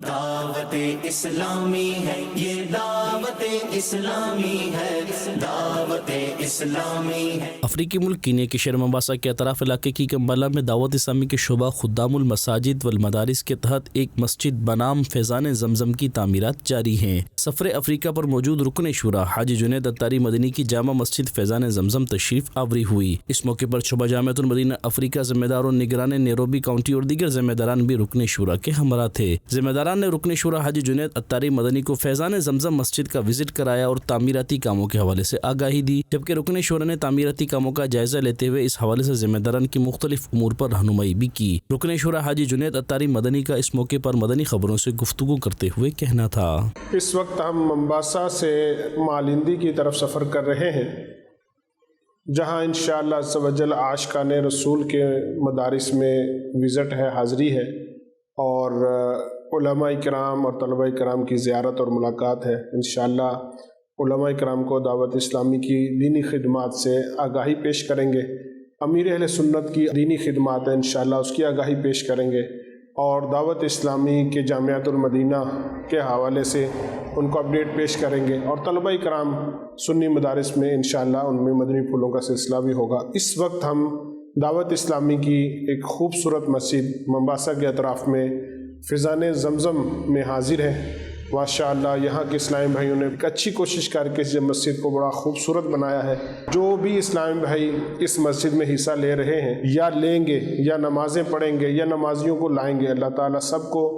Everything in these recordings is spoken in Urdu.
دعوت اسلامی ہے، یہ دعوت اسلامی ہے، دعوت اسلامی ہے۔ افریقی ملک کینیا کے شہر مومباسا کے اطراف علاقے کی کمبالا میں دعوت اسلامی کے شعبہ خدام المساجد والمدارس کے تحت ایک مسجد بنام فیضان زمزم کی تعمیرات جاری ہیں۔ سفر افریقہ پر موجود رکن شورا حاجی جنید اتاری مدنی کی جامع مسجد فیضان زمزم تشریف آوری ہوئی۔ اس موقع پر شعبہ جامعۃ المدینہ افریقہ ذمہ دار اور نگران نیروبی کاؤنٹی اور دیگر ذمہ داران بھی رکن شورا کے ہمراہ تھے۔ ذمہ داران نے رکن شورا حاجی جنید اتاری مدنی کو فیضان زمزم مسجد کا وزٹ کرایا اور تعمیراتی کاموں کے حوالے سے آگاہی دی، جبکہ رکن شورا نے تعمیراتی کاموں کا جائزہ لیتے ہوئے اس حوالے سے ذمہ داران کی مختلف امور پر رہنمائی بھی کی۔ رکن شورا حاجی جنید اتاری مدنی کا اس موقع پر مدنی خبروں سے گفتگو کرتے ہوئے کہنا تھا۔ اس وقت ہم مومباسا سے مالندی کی طرف سفر کر رہے ہیں، جہاں انشاءاللہ عز و جل عاشقان رسول کے مدارس میں وزٹ ہے، حاضری ہے، اور علماء کرام اور طلباء کرام کی زیارت اور ملاقات ہے۔ انشاءاللہ علماء کرام کو دعوت اسلامی کی دینی خدمات سے آگاہی پیش کریں گے۔ امیر اہل سنت کی دینی خدمات ہے، انشاءاللہ اس کی آگاہی پیش کریں گے، اور دعوت اسلامی کے جامعۃ المدینہ کے حوالے سے ان کو اپڈیٹ پیش کریں گے، اور طلباء کرام سنی مدارس میں انشاءاللہ ان میں مدنی پھولوں کا سلسلہ بھی ہوگا۔ اس وقت ہم دعوت اسلامی کی ایک خوبصورت مسجد مومباسا کے اطراف میں فیضان زمزم میں حاضر ہیں۔ ماشاءاللہ یہاں کے اسلامی بھائیوں نے ایک اچھی کوشش کر کے اس مسجد کو بڑا خوبصورت بنایا ہے۔ جو بھی اسلامی بھائی اس مسجد میں حصہ لے رہے ہیں یا لیں گے یا نمازیں پڑھیں گے یا نمازیوں کو لائیں گے، اللہ تعالیٰ سب کو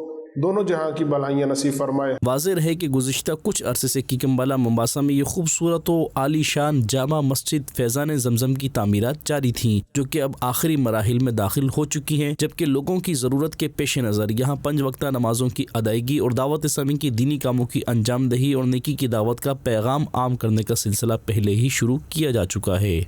دونوں جہاں کی بھلائیاں نصیب فرمائے۔ واضح رہے کہ گزشتہ کچھ عرصے سے کیکمبالا مومباسا میں یہ خوبصورت و عالی شان جامع مسجد فیضان زمزم کی تعمیرات جاری تھیں، جو کہ اب آخری مراحل میں داخل ہو چکی ہیں، جبکہ لوگوں کی ضرورت کے پیش نظر یہاں 5 وقتہ نمازوں کی ادائیگی اور دعوت اسلامی کی دینی کاموں کی انجام دہی اور نیکی کی دعوت کا پیغام عام کرنے کا سلسلہ پہلے ہی شروع کیا جا چکا ہے۔